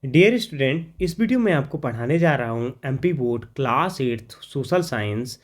Dear student, इस video में आपको पढ़ाने जा रहा हूँ MP board class 8 social science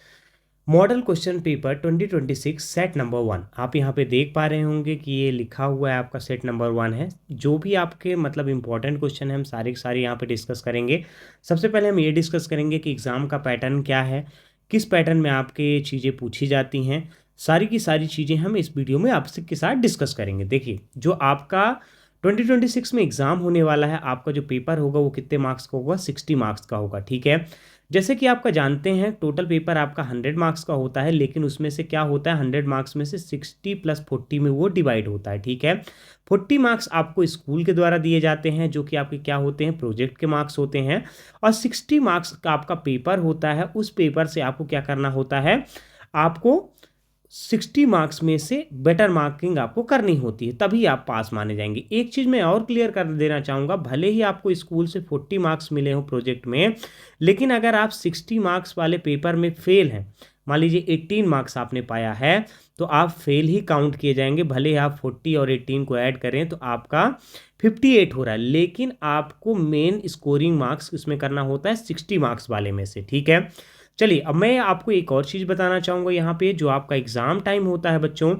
model question paper 2026 set number 1। आप यहाँ पे देख पा रहे होंगे कि ये लिखा हुआ है आपका सेट नंबर 1 है। जो भी आपके मतलब इंपॉर्टेंट क्वेश्चन है हम सारे के सारे यहाँ पे डिस्कस करेंगे। सबसे पहले हम ये डिस्कस करेंगे कि एग्ज़ाम का पैटर्न क्या है, किस पैटर्न में आपके चीज़ें पूछी जाती हैं। सारी की सारी चीज़ें हम इस वीडियो में आपसे के साथ डिस्कस करेंगे। देखिए, जो आपका 2026 में एग्ज़ाम होने वाला है, आपका जो पेपर होगा वो कितने मार्क्स का होगा? 60 मार्क्स का होगा, ठीक है। जैसे कि आपका जानते हैं टोटल पेपर आपका 100 मार्क्स का होता है, लेकिन उसमें से क्या होता है 100 मार्क्स में से 60 प्लस 40 में वो डिवाइड होता है, ठीक है। 40 मार्क्स आपको स्कूल के द्वारा दिए जाते हैं जो कि आपके क्या होते हैं, प्रोजेक्ट के मार्क्स होते हैं। और 60 मार्क्स का आपका पेपर होता है, उस पेपर से आपको क्या करना होता है, आपको 60 मार्क्स में से बेटर मार्किंग आपको करनी होती है, तभी आप पास माने जाएंगे। एक चीज़ मैं और क्लियर कर देना चाहूँगा, भले ही आपको स्कूल से 40 मार्क्स मिले हो प्रोजेक्ट में, लेकिन अगर आप 60 मार्क्स वाले पेपर में फेल हैं, मान लीजिए 18 मार्क्स आपने पाया है, तो आप फेल ही काउंट किए जाएंगे। भले ही आप 40 और 18 को ऐड करें तो आपका 58 हो रहा है, लेकिन आपको मेन स्कोरिंग मार्क्स इसमें करना होता है 60 मार्क्स वाले में से, ठीक है। चलिए, अब मैं आपको एक और चीज़ बताना चाहूँगा यहाँ पे। जो आपका एग्ज़ाम टाइम होता है बच्चों,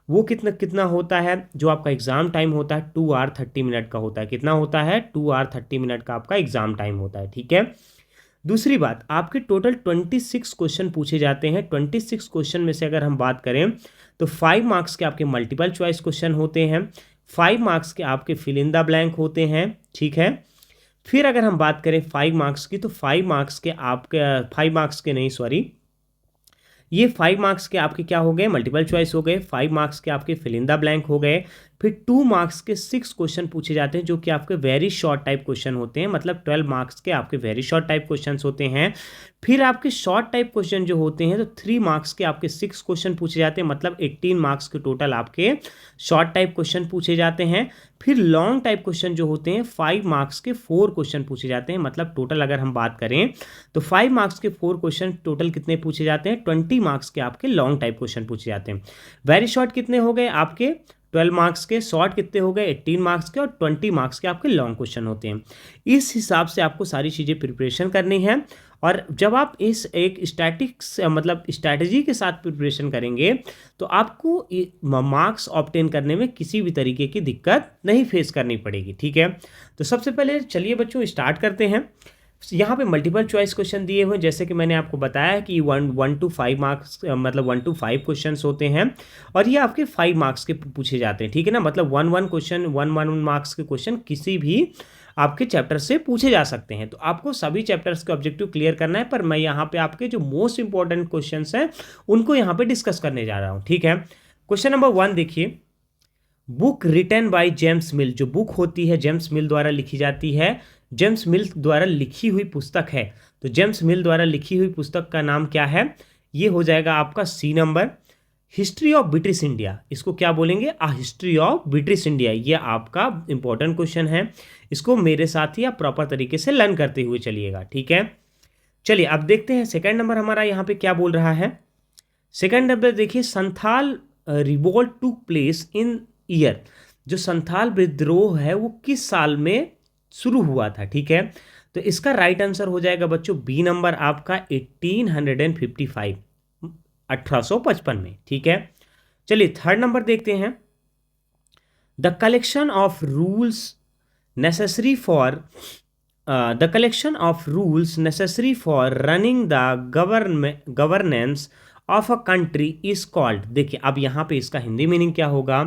वो कितना कितना होता है। जो आपका एग्ज़ाम टाइम होता है 2 आवर 30 मिनट का होता है। कितना होता है? 2 आवर 30 मिनट का आपका एग्ज़ाम टाइम होता है, ठीक है। दूसरी बात, आपके टोटल 26 क्वेश्चन पूछे जाते हैं। 26 क्वेश्चन में से अगर हम बात करें तो 5 मार्क्स के आपके मल्टीपल चॉइस क्वेश्चन होते हैं, 5 मार्क्स के आपके फिल इन द ब्लैंक होते हैं, ठीक है। फिर अगर हम बात करें 5 मार्क्स की, तो 5 मार्क्स के आपके 5 मार्क्स के नहीं, सॉरी, ये 5 मार्क्स के आपके क्या हो गए, मल्टीपल चॉइस हो गए। 5 मार्क्स के आपके फिल इन द ब्लैंक हो गए। फिर 2 मार्क्स के 6 क्वेश्चन पूछे जाते हैं जो कि आपके वेरी शॉर्ट टाइप क्वेश्चन होते हैं, मतलब 12 मार्क्स के आपके वेरी शॉर्ट टाइप क्वेश्चन होते हैं। फिर आपके शॉर्ट टाइप क्वेश्चन जो होते हैं तो 3 मार्क्स के आपके 6 क्वेश्चन पूछे जाते हैं, मतलब 18 मार्क्स के टोटल आपके शॉर्ट टाइप क्वेश्चन पूछे जाते हैं। फिर लॉन्ग टाइप क्वेश्चन जो होते हैं 5 मार्क्स के 4 क्वेश्चन पूछे जाते हैं, मतलब टोटल अगर हम बात करें तो 5 मार्क्स के 4 क्वेश्चन टोटल कितने पूछे जाते हैं, 20 मार्क्स के आपके लॉन्ग टाइप क्वेश्चन पूछे जाते हैं। वेरी शॉर्ट कितने हो गए आपके 12 मार्क्स के, शॉर्ट कितने हो गए 18 मार्क्स के, और 20 मार्क्स के आपके लॉन्ग क्वेश्चन होते हैं। इस हिसाब से आपको सारी चीज़ें प्रिपरेशन करनी है। और जब आप इस एक स्टैटिक्स मतलब स्ट्रैटेजी के साथ प्रिपरेशन करेंगे तो आपको मार्क्स ऑब्टेन करने में किसी भी तरीके की दिक्कत नहीं फेस करनी पड़ेगी, ठीक है। तो सबसे पहले चलिए बच्चों स्टार्ट करते हैं। यहाँ पे मल्टीपल चॉइस क्वेश्चन दिए हुए हैं, जैसे कि मैंने आपको बताया कि 1 to 5 मार्क्स, मतलब 1 to 5 क्वेश्चन होते हैं, और ये आपके 5 मार्क्स के पूछे जाते हैं, ठीक है ना। मतलब 1 क्वेश्चन 1 मार्क्स के क्वेश्चन किसी भी आपके चैप्टर से पूछे जा सकते हैं। तो आपको सभी चैप्टर्स के ऑब्जेक्टिव क्लियर करना है, पर मैं यहाँ पे आपके जो मोस्ट इंपॉर्टेंट क्वेश्चन हैं उनको यहाँ पे डिस्कस करने जा रहा हूँ, ठीक है। क्वेश्चन नंबर 1 देखिए, book written by James Mill. जो बुक होती है जेम्स मिल द्वारा लिखी जाती है, जेम्स मिल द्वारा लिखी हुई पुस्तक है, तो जेम्स मिल द्वारा लिखी हुई पुस्तक का नाम क्या है? ये हो जाएगा आपका C number. History of British India, इसको क्या बोलेंगे? History of British India. ये आपका इंपॉर्टेंट क्वेश्चन है, इसको मेरे साथ ही आप प्रॉपर तरीके से लर्न करते हुए चलिएगा, ठीक है। चलिए अब देखते हैं सेकंड नंबर हमारा यहाँ पे क्या बोल रहा है। सेकंड नंबर देखिए, Santhal revolt took place in year. जो संथाल विद्रोह है वो किस साल में शुरू हुआ था, ठीक है। तो इसका राइट आंसर हो जाएगा बच्चों बी नंबर आपका 1855, 1855 में, ठीक है। चलिए थर्ड नंबर देखते हैं। The collection of rules necessary for the collection of rules necessary for running the governance of a country is called. देखिए अब यहाँ पे इसका हिंदी मीनिंग क्या होगा?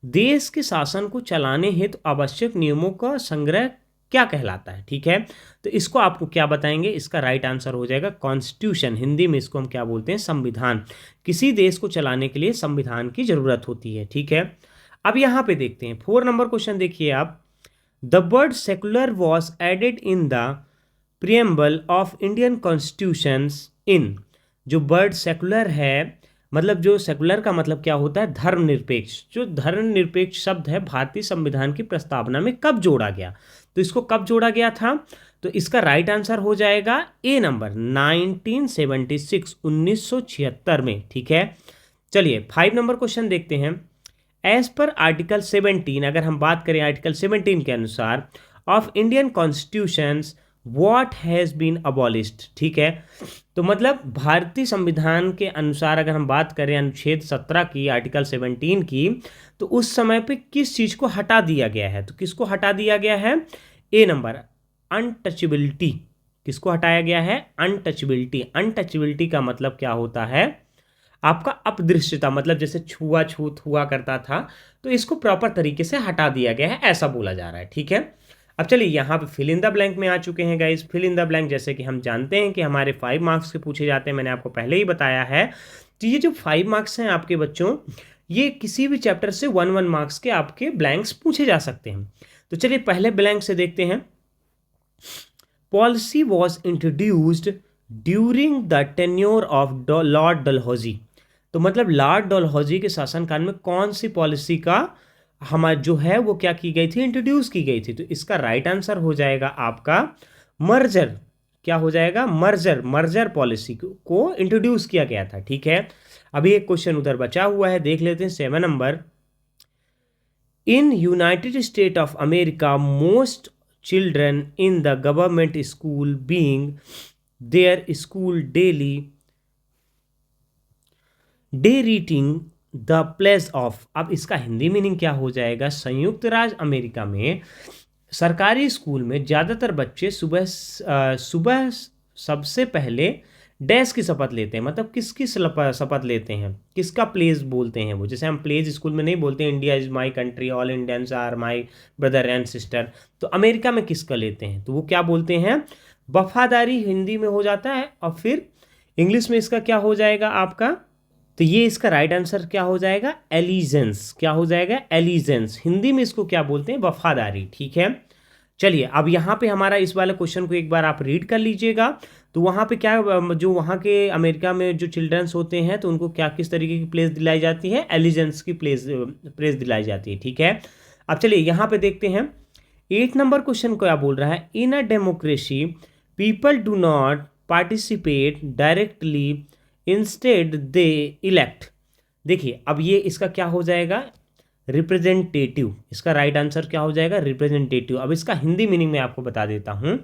देश के शासन को चलाने हेतु आवश्यक नियमों का संग्रह क्या कहलाता है, ठीक है। तो इसको आपको क्या बताएंगे? इसका राइट आंसर हो जाएगा कॉन्स्टिट्यूशन। हिंदी में इसको हम क्या बोलते हैं? संविधान। किसी देश को चलाने के लिए संविधान की जरूरत होती है, ठीक है। अब यहाँ पे देखते हैं 4 नंबर क्वेश्चन, देखिए आप। The word secular was added in the preamble of Indian constitution in. जो वर्ड सेकुलर है, मतलब जो सेकुलर का मतलब क्या होता है? धर्मनिरपेक्ष। जो धर्मनिरपेक्ष शब्द है भारतीय संविधान की प्रस्तावना में कब जोड़ा गया? तो इसको कब जोड़ा गया था? तो इसका राइट आंसर हो जाएगा ए नंबर 1976, 1976 में, ठीक है। चलिए 5 नंबर क्वेश्चन देखते हैं। एज पर आर्टिकल 17, अगर हम बात करें आर्टिकल 17 के अनुसार, of Indian constitutions what has been abolished. ठीक है, तो मतलब भारतीय संविधान के अनुसार अगर हम बात करें अनुच्छेद 17 की, आर्टिकल 17 की, तो उस समय पे किस चीज़ को हटा दिया गया है? तो किसको हटा दिया गया है? ए नंबर, अनटचेबिलिटी। किसको हटाया गया है? अनटचेबिलिटी। अनटचेबिलिटी का मतलब क्या होता है? आपका अपदृश्यता, मतलब जैसे छुआछूत हुआ करता था, तो इसको प्रॉपर तरीके से हटा दिया गया है, ऐसा बोला जा रहा है। ठीक है, अब चलिए यहाँ पे फिल इन द ब्लैंक में आ चुके हैं guys. Fill in the blank जैसे कि हम जानते हैं कि हमारे 5 मार्क्स के पूछे जाते हैं, मैंने आपको पहले ही बताया है। तो ये जो 5 मार्क्स हैं आपके बच्चों, ये किसी भी चैप्टर से 1 मार्क्स के आपके ब्लैंक्स पूछे जा सकते हैं। तो चलिए पहले ब्लैंक से देखते हैं। Policy was introduced during the tenure of Lord Dalhousie. तो मतलब लॉर्ड डलहौजी के शासनकाल में कौन सी पॉलिसी का हमारा जो है वो क्या की गई थी? इंट्रोड्यूस की गई थी। तो इसका राइट आंसर हो जाएगा आपका मर्जर। क्या हो जाएगा? मर्जर। मर्जर पॉलिसी को इंट्रोड्यूस किया गया था। ठीक है, अभी एक क्वेश्चन उधर बचा हुआ है, देख लेते हैं 7 number. In United state of America most children in the government school being their school daily day reading the pledge of। अब इसका हिंदी मीनिंग क्या हो जाएगा? संयुक्त राज्य अमेरिका में सरकारी स्कूल में ज़्यादातर बच्चे सुबह सुबह सबसे पहले डैश की शपथ लेते हैं। मतलब किसकी शपथ लेते हैं? किसका प्लेज बोलते हैं वो? जैसे हम प्लेज स्कूल में नहीं बोलते India is my country, all Indians are my brother and sister. तो अमेरिका में किसका लेते हैं? तो वो क्या बोलते हैं? वफादारी हिंदी में हो जाता है, और फिर इंग्लिश में इसका क्या हो जाएगा आपका? तो ये इसका राइट आंसर क्या हो जाएगा? एलिजेंस। क्या हो जाएगा? एलिजेंस। हिंदी में इसको क्या बोलते हैं? वफादारी। ठीक है, चलिए अब यहाँ पे हमारा इस वाले क्वेश्चन को एक बार आप रीड कर लीजिएगा। तो वहाँ पे क्या, जो वहाँ के अमेरिका में जो चिल्ड्रंस होते हैं तो उनको क्या किस तरीके की प्लेस दिलाई जाती है? एलिजेंस की प्लेस दिलाई जाती है। ठीक है, अब चलिए यहाँ पे देखते हैं 8 नंबर क्वेश्चन को क्या बोल रहा है? In a democracy people do not participate directly, instead they elect. देखिए अब ये इसका क्या हो जाएगा? रिप्रेजेंटेटिव। इसका राइट आंसर क्या हो जाएगा? रिप्रेजेंटेटिव। अब इसका हिंदी मीनिंग मैं आपको बता देता हूं।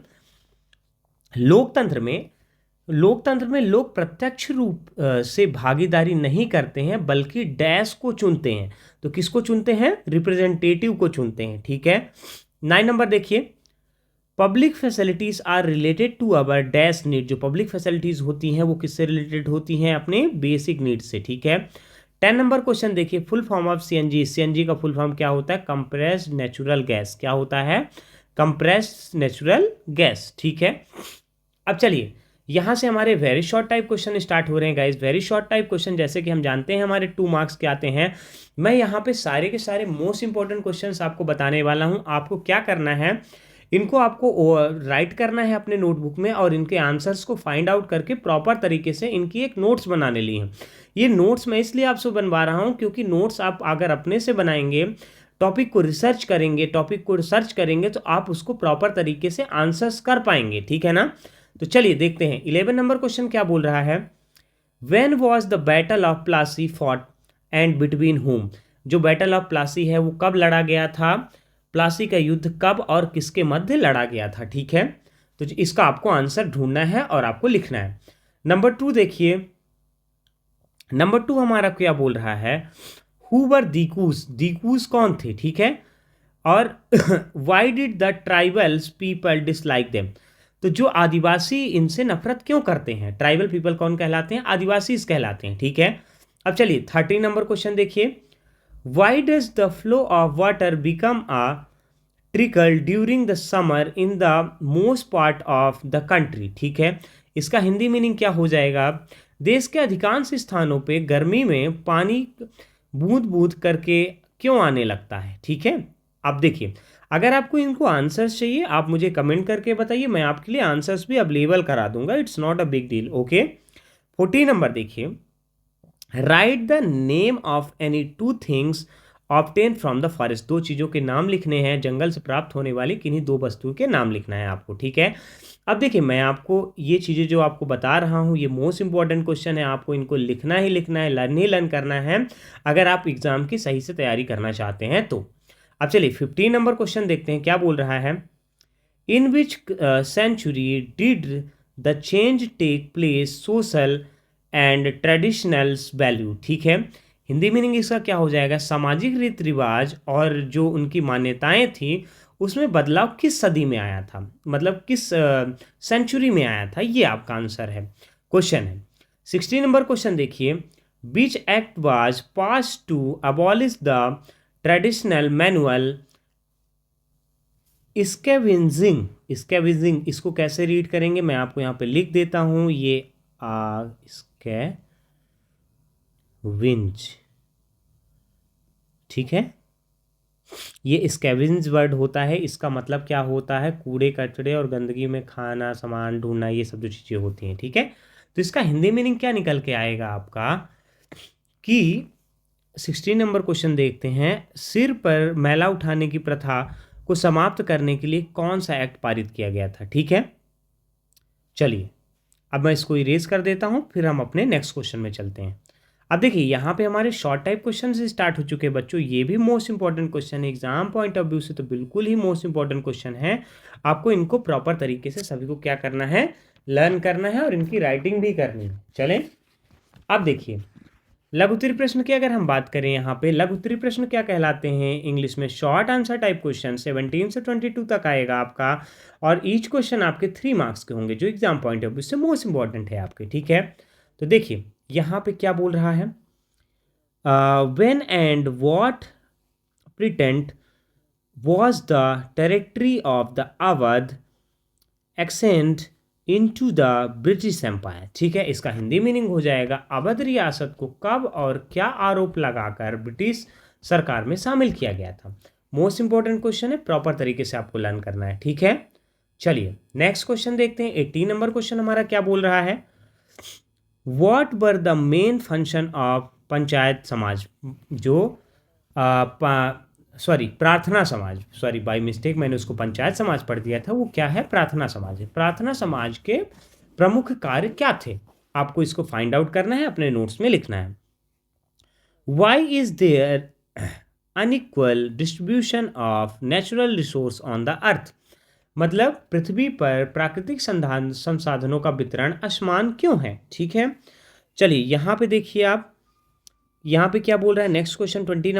लोकतंत्र में लोग प्रत्यक्ष रूप से भागीदारी नहीं करते हैं, बल्कि डैश को चुनते हैं। तो किसको चुनते हैं? रिप्रेजेंटेटिव को चुनते हैं। ठीक है, 9 नंबर देखिए। Public facilities are related to our dash need. जो पब्लिक फैसिलिटीज होती हैं वो किससे रिलेटेड होती हैं? अपने बेसिक नीड्स से। ठीक है, 10 नंबर क्वेश्चन देखिए। Full form of CNG. CNG का फुल फॉर्म क्या होता है? Compressed natural gas. क्या होता है? Compressed natural gas. ठीक है, अब चलिए यहाँ से हमारे very short type question start हो रहे हैं guys. Very short type question जैसे कि हम जानते हैं हमारे 2 मार्क्स के आते हैं। मैं यहाँ पे सारे के सारे मोस्ट इंपॉर्टेंट क्वेश्चंस आपको बताने वाला हूँ। आपको क्या करना है? इनको आपको राइट करना है अपने नोटबुक में, और इनके आंसर्स को फाइंड आउट करके प्रॉपर तरीके से इनकी एक नोट्स बनाने ली हैं। ये नोट्स मैं इसलिए आपसे बनवा रहा हूँ क्योंकि नोट्स आप अगर अपने से बनाएंगे, टॉपिक को रिसर्च करेंगे तो आप उसको प्रॉपर तरीके से आंसर्स कर पाएंगे। ठीक है ना? तो चलिए देखते हैं 11 नंबर क्वेश्चन क्या बोल रहा है। When was the battle of Plassey fought and between whom। जो बैटल ऑफ प्लासी है वो कब लड़ा गया था? प्लासी का युद्ध कब और किसके मध्य लड़ा गया था? ठीक है, तो इसका आपको आंसर ढूंढना है और आपको लिखना है। नंबर 2 देखिए। नंबर 2 हमारा क्या बोल रहा है? Who were दीकूस। दीकूस कौन थे? ठीक है, और why did the tribals people dislike them. तो जो आदिवासी इनसे नफरत क्यों करते हैं? ट्राइबल पीपल कौन कहलाते हैं? आदिवासी कहलाते हैं। ठीक है, अब चलिए 13 नंबर क्वेश्चन देखिए। Why does the flow of water become a trickle during the summer in the most part of the country. ठीक है, इसका हिंदी मीनिंग क्या हो जाएगा? देश के अधिकांश स्थानों पे गर्मी में पानी बूंद बूंद करके क्यों आने लगता है? ठीक है, अब देखिए अगर आपको इनको आंसर्स चाहिए आप मुझे कमेंट करके बताइए, मैं आपके लिए आंसर्स भी अवेलेबल करा दूंगा। It's not a big deal. Okay, 14 number देखिए। Right the name of any 2 things obtain from the forest. 2 चीज़ों के नाम लिखने हैं, जंगल से प्राप्त होने वाली किन्हीं 2 वस्तुओं के नाम लिखना है आपको। ठीक है, अब देखिए मैं आपको ये चीज़ें जो आपको बता रहा हूँ ये मोस्ट इंपॉर्टेंट क्वेश्चन है, आपको इनको लिखना ही लिखना है, लर्न करना है अगर आप एग्जाम की सही से तैयारी करना चाहते हैं तो। अब चलिए 15 नंबर क्वेश्चन देखते हैं क्या बोल रहा है। In which century did the change take place, social and traditionals value. ठीक है, हिंदी मीनिंग इसका क्या हो जाएगा, सामाजिक रीति रिवाज और जो उनकी मान्यताएं थी उसमें बदलाव किस सदी में आया था, मतलब किस सेंचुरी में आया था, ये आपका आंसर है, क्वेश्चन है। 16 नंबर क्वेश्चन देखिए, which act was pass to abolish the traditional manual scavenging. Scavenging इसको कैसे रीड करेंगे, मैं आपको यहाँ पे लिख देता हूँ, ये स्कैवेंज, ठीक है, ये स्कैवेंज वर्ड होता है, इसका मतलब क्या होता है, कूड़े कचड़े और गंदगी में खाना, सामान ढूंढना, ये सब जो चीज़ें होती हैं। ठीक है, तो इसका हिंदी मीनिंग क्या निकल के आएगा आपका कि 16 नंबर क्वेश्चन देखते हैं, सिर पर मैला उठाने की प्रथा को समाप्त करने के लिए कौन सा एक्ट पारित किया गया था। ठीक है, चलिए अब मैं इसको इरेज कर देता हूं, फिर हम अपने नेक्स्ट क्वेश्चन में चलते हैं। अब देखिए यहाँ पे हमारे शॉर्ट टाइप क्वेश्चन से स्टार्ट हो चुके हैं बच्चों, ये भी मोस्ट इंपॉर्टेंट क्वेश्चन है, एग्जाम पॉइंट ऑफ व्यू से तो बिल्कुल ही मोस्ट इंपॉर्टेंट क्वेश्चन है। आपको इनको प्रॉपर तरीके से सभी को क्या करना है, लर्न करना है और इनकी राइटिंग भी करनी है। चलें, अब देखिए लघु उत्तरीय प्रश्न की अगर हम बात करें, यहाँ पे लघु उत्तरीय प्रश्न क्या कहलाते हैं, इंग्लिश में शॉर्ट आंसर टाइप क्वेश्चन 17 से 22 तक आएगा आपका, और ईच क्वेश्चन आपके 3 मार्क्स के होंगे, जो एग्जाम पॉइंट ऑफ व्यू से मोस्ट इंपॉर्टेंट है आपके। ठीक है, तो देखिए यहाँ पे क्या बोल रहा है, when and what pretend was the territory of the Awadh extend into the British empire. ठीक है, इसका हिंदी मीनिंग हो जाएगा, अवध रियासत को कब और क्या आरोप लगाकर ब्रिटिश सरकार में शामिल किया गया था। मोस्ट इंपॉर्टेंट क्वेश्चन है, प्रॉपर तरीके से आपको लर्न करना है। ठीक है, चलिए नेक्स्ट क्वेश्चन देखते हैं। 18 नंबर क्वेश्चन हमारा क्या बोल रहा है, what were the main function of panchayat समाज, जो प्रार्थना समाज, सॉरी बाय मिस्टेक मैंने उसको पंचायत समाज पढ़ दिया था, वो क्या है, प्रार्थना समाज है। प्रार्थना समाज के प्रमुख कार्य क्या थे, आपको इसको फाइंड आउट करना है, अपने नोट्स में लिखना है। Why is there unequal distribution of natural resource on the earth, मतलब पृथ्वी पर प्राकृतिक संसाधनों का वितरण असमान क्यों है। ठीक है, चलिए यहाँ पे देखिए आप, यहाँ पे क्या बोल रहा है, नेक्स्ट क्वेश्चन 20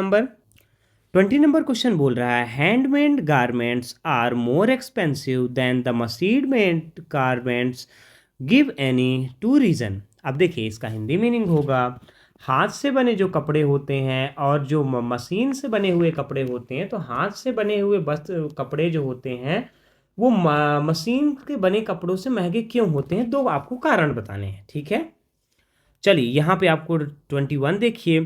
नंबर क्वेश्चन बोल रहा है, handmade garments are more expensive than the machine made garments, give any 2 reason. अब देखिए इसका हिंदी मीनिंग होगा, हाथ से बने जो कपड़े होते हैं और जो मशीन से बने हुए कपड़े होते हैं, तो हाथ से बने हुए वस्त्र कपड़े जो होते हैं वो मशीन के बने कपड़ों से महंगे क्यों होते हैं, 2 आपको कारण बताने हैं। ठीक है, चलिए यहाँ पे आपको 21 देखिए,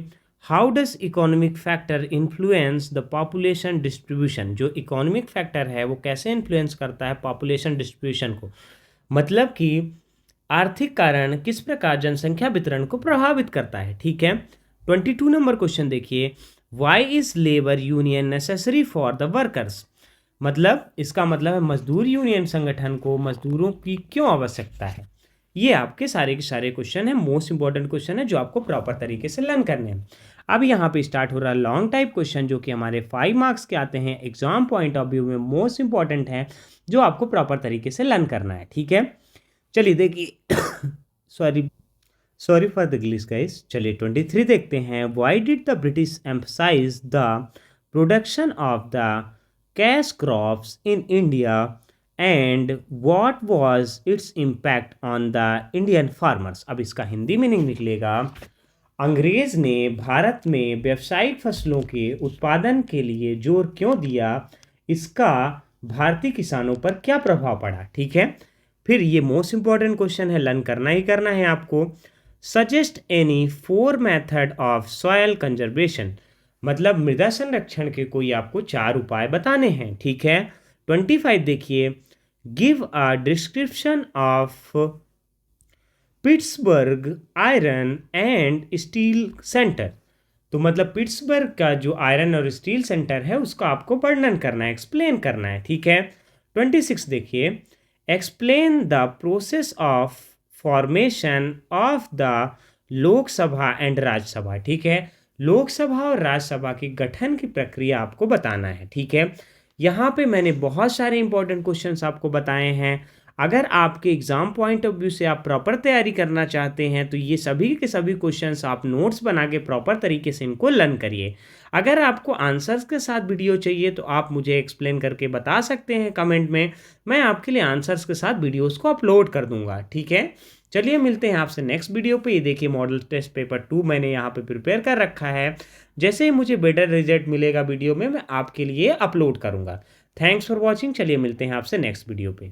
how does economic factor influence the population distribution, जो इकोनॉमिक फैक्टर है वो कैसे इन्फ्लुएंस करता है पॉपुलेशन डिस्ट्रीब्यूशन को, मतलब कि आर्थिक कारण किस प्रकार जनसंख्या वितरण को प्रभावित करता है। ठीक है, 22 नंबर क्वेश्चन देखिए, why is labour union necessary for the workers, मतलब इसका मतलब है मजदूर यूनियन संगठन को मजदूरों की क्यों आवश्यकता है। ये आपके सारे के सारे क्वेश्चन है, मोस्ट इंपॉर्टेंट क्वेश्चन है जो आपको प्रॉपर तरीके से लर्न करने हैं। अब यहाँ पे स्टार्ट हो रहा है लॉन्ग टाइप क्वेश्चन, जो कि हमारे 5 मार्क्स के आते हैं, एग्जाम पॉइंट ऑफ व्यू में मोस्ट इंपॉर्टेंट है, जो आपको प्रॉपर तरीके से लर्न करना है। ठीक है, चलिए देखिए sorry for the English guys. चलिए 23 देखते हैं, why did the British emphasise the production of the cash crops in India and what was its impact on the Indian farmers. अब इसका हिंदी मीनिंग निकलेगा, अंग्रेज ने भारत में व्यावसायिक फसलों के उत्पादन के लिए जोर क्यों दिया, इसका भारतीय किसानों पर क्या प्रभाव पड़ा। ठीक है, फिर ये मोस्ट इंपॉर्टेंट क्वेश्चन है, लर्न करना ही करना है आपको। Suggest any 4 method of soil conservation, मतलब मृदा संरक्षण के कोई आपको 4 उपाय बताने हैं। ठीक है, 25 देखिए, give a description of Pittsburgh iron and steel centre, तो मतलब पिट्सबर्ग का जो आयरन और स्टील सेंटर है उसका आपको वर्णन करना है, एक्सप्लेन करना है। ठीक है, 26 देखिए, explain the process of formation of the Lok Sabha and Rajya Sabha. ठीक है, लोकसभा और राज्यसभा के गठन की प्रक्रिया आपको बताना है। ठीक है, यहाँ पे मैंने बहुत सारे इंपॉर्टेंट क्वेश्चंस आपको बताए हैं। अगर आपके एग्ज़ाम पॉइंट ऑफ व्यू से आप प्रॉपर तैयारी करना चाहते हैं तो ये सभी के सभी क्वेश्चंस आप नोट्स बना के प्रॉपर तरीके से इनको लर्न करिए। अगर आपको आंसर्स के साथ वीडियो चाहिए तो आप मुझे एक्सप्लेन करके बता सकते हैं कमेंट में। मैं आपके लिए आंसर्स के साथ वीडियोस को अपलोड कर दूंगा, ठीक है। चलिए मिलते हैं आपसे नेक्स्ट वीडियो पे। ये देखिए मॉडल टेस्ट पेपर 2 मैंने यहाँ पे प्रिपेयर कर रखा है। जैसे ही मुझे बेटर रिजल्ट मिलेगा वीडियो में, मैं आपके लिए अपलोड करूँगा। Thanks for watching. चलिए मिलते हैं आपसे नेक्स्ट वीडियो पे।